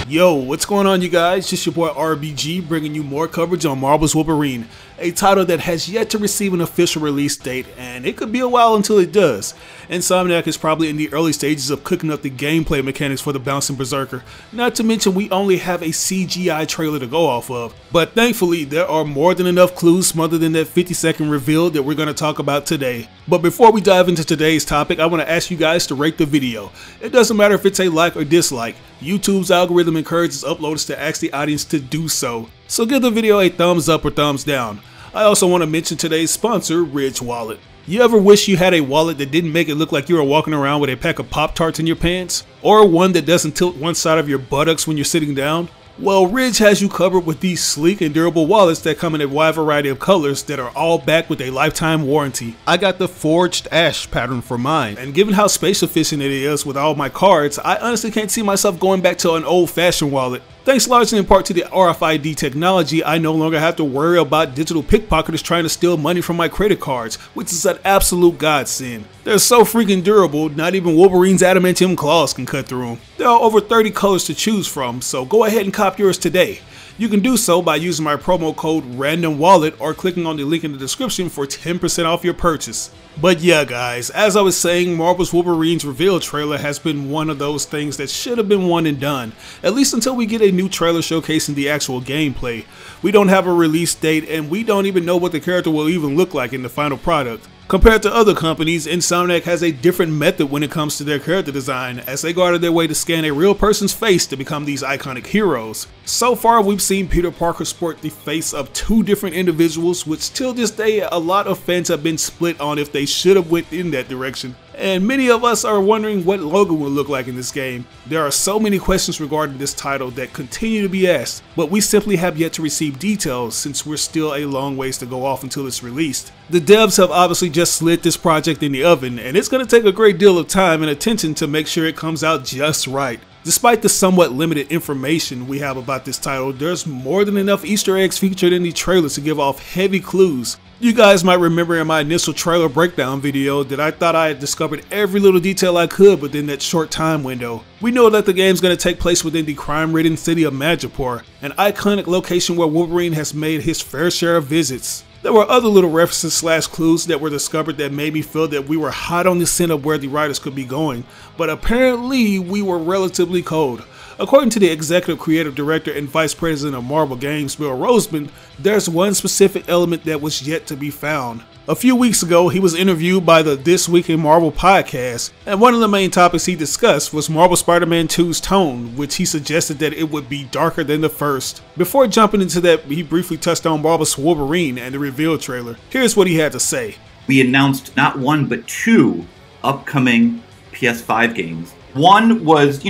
Yo, what's going on, you guys? Just your boy RBG bringing you more coverage on Marvels Wolverine, a title that has yet to receive an official release date, and it could be a while until it does. Insomniac is probably in the early stages of cooking up the gameplay mechanics for the bouncing berserker, not to mention we only have a CGI trailer to go off of. But thankfully, there are more than enough clues smothered in that 50-second reveal that we're going to talk about today. But before we dive into today's topic, I want to ask you guys to rate the video. It doesn't matter if it's a like or dislike. YouTube's algorithm encourages uploaders to ask the audience to do so. So give the video a thumbs up or thumbs down. I also want to mention today's sponsor, Ridge Wallet. You ever wish you had a wallet that didn't make it look like you were walking around with a pack of Pop-Tarts in your pants? Or one that doesn't tilt one side of your buttocks when you're sitting down? Well, Ridge has you covered with these sleek and durable wallets that come in a wide variety of colors that are all backed with a lifetime warranty. I got the forged ash pattern for mine, and given how space efficient it is with all my cards, I honestly can't see myself going back to an old-fashioned wallet. Thanks largely in part to the RFID technology, I no longer have to worry about digital pickpocketers trying to steal money from my credit cards, which is an absolute godsend. They're so freaking durable, not even Wolverine's adamantium claws can cut through them. There are over 30 colors to choose from, so go ahead and cop yours today. You can do so by using my promo code RandomWallet or clicking on the link in the description for 10% off your purchase. But yeah guys, as I was saying, Marvels Wolverine's reveal trailer has been one of those things that should have been one and done, at least until we get a new trailer showcasing the actual gameplay. We don't have a release date and we don't even know what the character will even look like in the final product. Compared to other companies, Insomniac has a different method when it comes to their character design, as they go out of their way to scan a real person's face to become these iconic heroes. So far, we've seen Peter Parker sport the face of two different individuals, which till this day a lot of fans have been split on if they should have went in that direction. And many of us are wondering what Logan will look like in this game. There are so many questions regarding this title that continue to be asked, but we simply have yet to receive details since we're still a long ways to go off until it's released. The devs have obviously just slid this project in the oven, and it's going to take a great deal of time and attention to make sure it comes out just right. Despite the somewhat limited information we have about this title, there's more than enough Easter eggs featured in the trailer to give off heavy clues. You guys might remember in my initial trailer breakdown video that I thought I had discovered every little detail I could within that short time window. We know that the game's going to take place within the crime-ridden city of Madripoor, an iconic location where Wolverine has made his fair share of visits. There were other little references / clues that were discovered that made me feel that we were hot on the scent of where the writers could be going, but apparently we were relatively cold. According to the executive creative director and vice president of Marvel Games, Bill Roseman, there's one specific element that was yet to be found. A few weeks ago, he was interviewed by the This Week in Marvel podcast, and one of the main topics he discussed was Marvel Spider-Man 2's tone, which he suggested that it would be darker than the first. Before jumping into that, he briefly touched on Marvel's Wolverine and the reveal trailer. Here's what he had to say. We announced not one but two upcoming PS5 games. One was,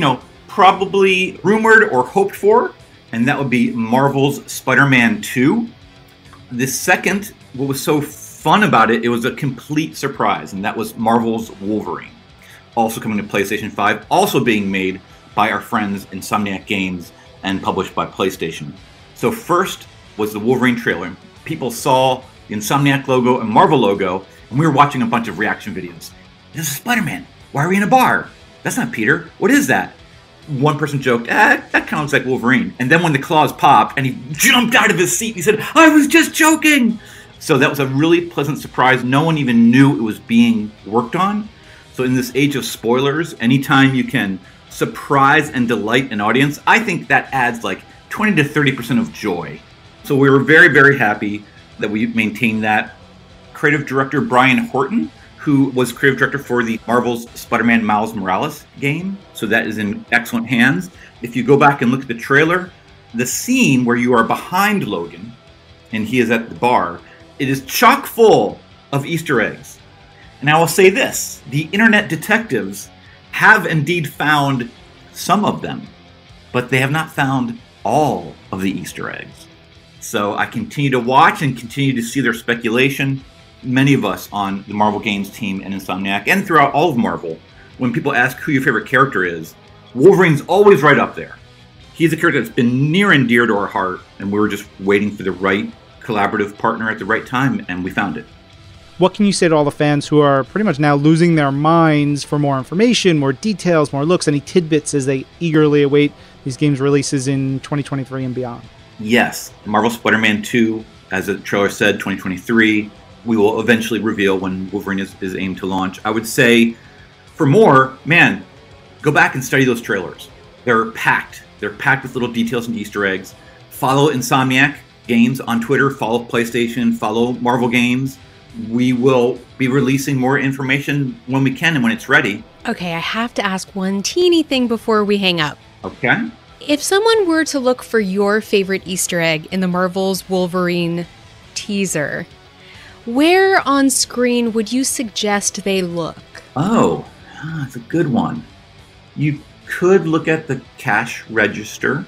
probably rumored or hoped for, and that would be Marvel's Spider-Man 2. The second, what was so fun about it, it was a complete surprise, and that was Marvel's Wolverine. Also coming to PlayStation 5, also being made by our friends Insomniac Games and published by PlayStation. So first was the Wolverine trailer. People saw the Insomniac logo and Marvel logo, and we were watching a bunch of reaction videos. This is Spider-Man. Why are we in a bar? That's not Peter. What is that? One person joked, that kind of looks like Wolverine. And then when the claws popped and he jumped out of his seat, he said, I was just joking. So that was a really pleasant surprise. No one even knew it was being worked on. So in this age of spoilers, anytime you can surprise and delight an audience, I think that adds like 20 to 30% of joy. So we were very, very happy that we maintained that. Creative director Brian Horton, who was creative director for the Marvel's Spider-Man Miles Morales game. So that is in excellent hands. If you go back and look at the trailer, the scene where you are behind Logan and he is at the bar, it is chock full of Easter eggs. And I will say this, the internet detectives have indeed found some of them, but they have not found all of the Easter eggs. So I continue to watch and continue to see their speculation. Many of us on the Marvel Games team and Insomniac and throughout all of Marvel, when people ask who your favorite character is, Wolverine's always right up there. He's a character that's been near and dear to our heart, and we were just waiting for the right collaborative partner at the right time, and we found it. What can you say to all the fans who are pretty much now losing their minds for more information, more details, more looks, any tidbits as they eagerly await these games releases in 2023 and beyond. Yes, Marvel Spider-Man 2, as the trailer said, 2023. We will eventually reveal when Wolverine is aimed to launch. I would say, for more, man, go back and study those trailers. They're packed. They're packed with little details and Easter eggs. Follow Insomniac Games on Twitter. Follow PlayStation. Follow Marvel Games. We will be releasing more information when we can and when it's ready. Okay, I have to ask one teeny thing before we hang up. Okay. If someone were to look for your favorite Easter egg in the Marvels Wolverine teaser, where on screen would you suggest they look? Oh, that's a good one. You could look at the cash register,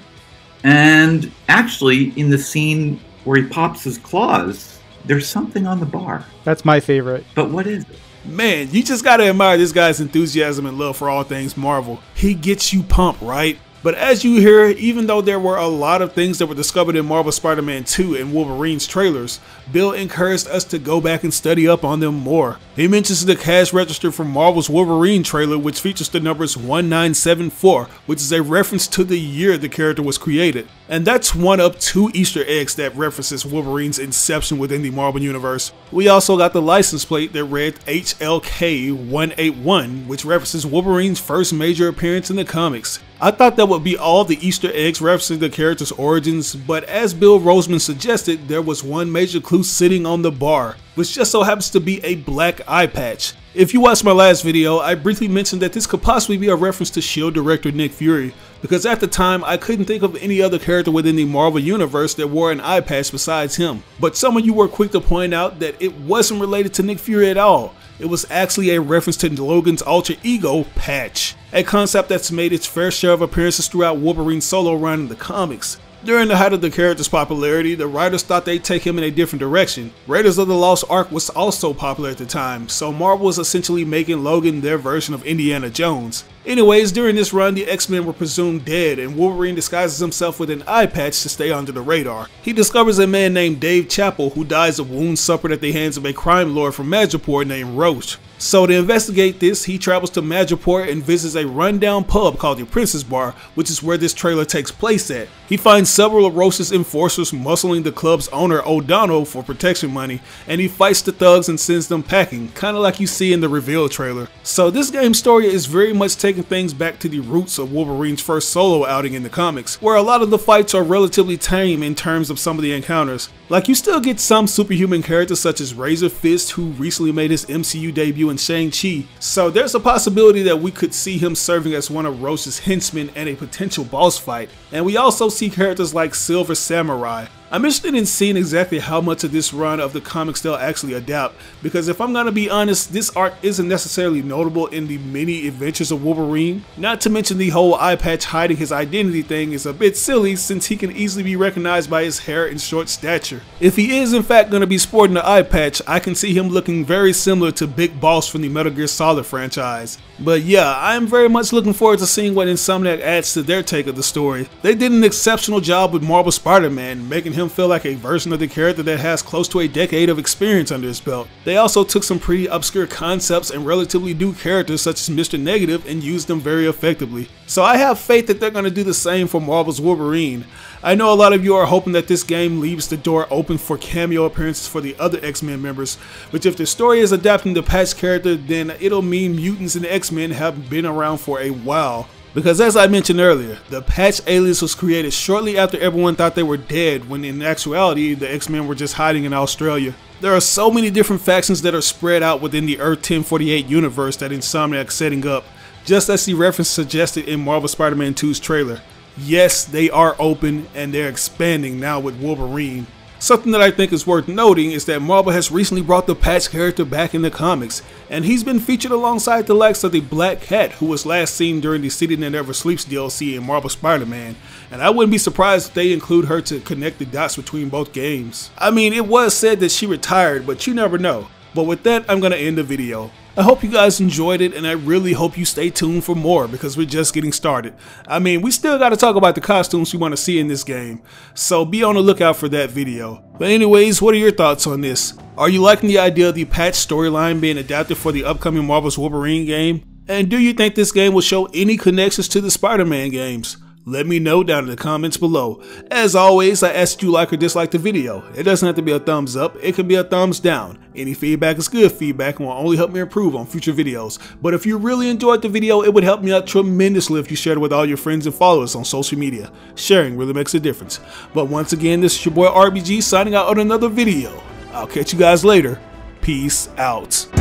and actually in the scene where he pops his claws, there's something on the bar. That's my favorite. But what is it? Man, you just gotta admire this guy's enthusiasm and love for all things Marvel. He gets you pumped, right? But as you hear, even though there were a lot of things that were discovered in Marvel Spider-Man 2 and Wolverine's trailers, Bill encouraged us to go back and study up on them more. He mentions the cash register from Marvel's Wolverine trailer, which features the numbers 1974, which is a reference to the year the character was created. And that's one of 2 Easter eggs that references Wolverine's inception within the Marvel Universe. We also got the license plate that read HLK-181, which references Wolverine's first major appearance in the comics. I thought that would be all the Easter eggs referencing the character's origins, but as Bill Roseman suggested, there was one major clue sitting on the bar, which just so happens to be a black eye patch. If you watched my last video, I briefly mentioned that this could possibly be a reference to S.H.I.E.L.D. director Nick Fury, because at the time I couldn't think of any other character within the Marvel Universe that wore an eye patch besides him. But some of you were quick to point out that it wasn't related to Nick Fury at all. It was actually a reference to Logan's alter ego, Patch, a concept that's made its fair share of appearances throughout Wolverine's solo run in the comics. During the height of the character's popularity, the writers thought they'd take him in a different direction. Raiders of the Lost Ark was also popular at the time, so Marvel was essentially making Logan their version of Indiana Jones. Anyways, during this run, the X-Men were presumed dead, and Wolverine disguises himself with an eye patch to stay under the radar. He discovers a man named Dave Chappell who dies of wounds suffered at the hands of a crime lord from Madripoor named Roche. So to investigate this, he travels to Madripoor and visits a rundown pub called the Princess Bar, which is where this trailer takes place at. He finds several of Roche's enforcers muscling the club's owner O'Donnell for protection money, and he fights the thugs and sends them packing, kinda like you see in the reveal trailer. So this game's story is very much taking things back to the roots of Wolverine's first solo outing in the comics, where a lot of the fights are relatively tame in terms of some of the encounters. Like, you still get some superhuman characters such as Razor Fist, who recently made his MCU debut in Shang-Chi, so there's a possibility that we could see him serving as one of Roche's henchmen in a potential boss fight. And we also see characters like Silver Samurai. I'm interested in seeing exactly how much of this run of the comics they'll actually adapt, because if I'm gonna be honest, this arc isn't necessarily notable in the many adventures of Wolverine. Not to mention the whole eye patch hiding his identity thing is a bit silly, since he can easily be recognized by his hair and short stature. If he is in fact gonna be sporting the eye patch, I can see him looking very similar to Big Boss from the Metal Gear Solid franchise. But yeah, I'm very much looking forward to seeing what Insomniac adds to their take of the story. They did an exceptional job with Marvel Spider-Man, making him feel like a version of the character that has close to a decade of experience under his belt. They also took some pretty obscure concepts and relatively new characters such as Mr. Negative and used them very effectively. So I have faith that they're going to do the same for Marvel's Wolverine. I know a lot of you are hoping that this game leaves the door open for cameo appearances for the other X-Men members, which if the story is adapting the Patch character, then it'll mean mutants and X-Men have been around for a while. Because as I mentioned earlier, the Patch alias was created shortly after everyone thought they were dead, when in actuality the X-Men were just hiding in Australia. There are so many different factions that are spread out within the Earth 1048 universe that Insomniac's setting up, just as the reference suggested in Marvel Spider-Man 2's trailer. Yes, they are open and they're expanding now with Wolverine. Something that I think is worth noting is that Marvel has recently brought the Patch character back in the comics, and he's been featured alongside the likes of the Black Cat, who was last seen during the City That Never Sleeps DLC in Marvel Spider-Man, and I wouldn't be surprised if they include her to connect the dots between both games. I mean, it was said that she retired, but you never know. But with that, I'm going to end the video. I hope you guys enjoyed it, and I really hope you stay tuned for more, because we're just getting started. I mean, we still got to talk about the costumes we want to see in this game, so be on the lookout for that video. But anyways, what are your thoughts on this? Are you liking the idea of the Patch storyline being adapted for the upcoming Marvel's Wolverine game? And do you think this game will show any connections to the Spider-Man games? Let me know down in the comments below. As always, I ask you like or dislike the video. It doesn't have to be a thumbs up, it can be a thumbs down. Any feedback is good feedback and will only help me improve on future videos. But if you really enjoyed the video, it would help me out tremendously if you shared it with all your friends and followers on social media. Sharing really makes a difference. But once again, this is your boy RBG signing out on another video. I'll catch you guys later. Peace out.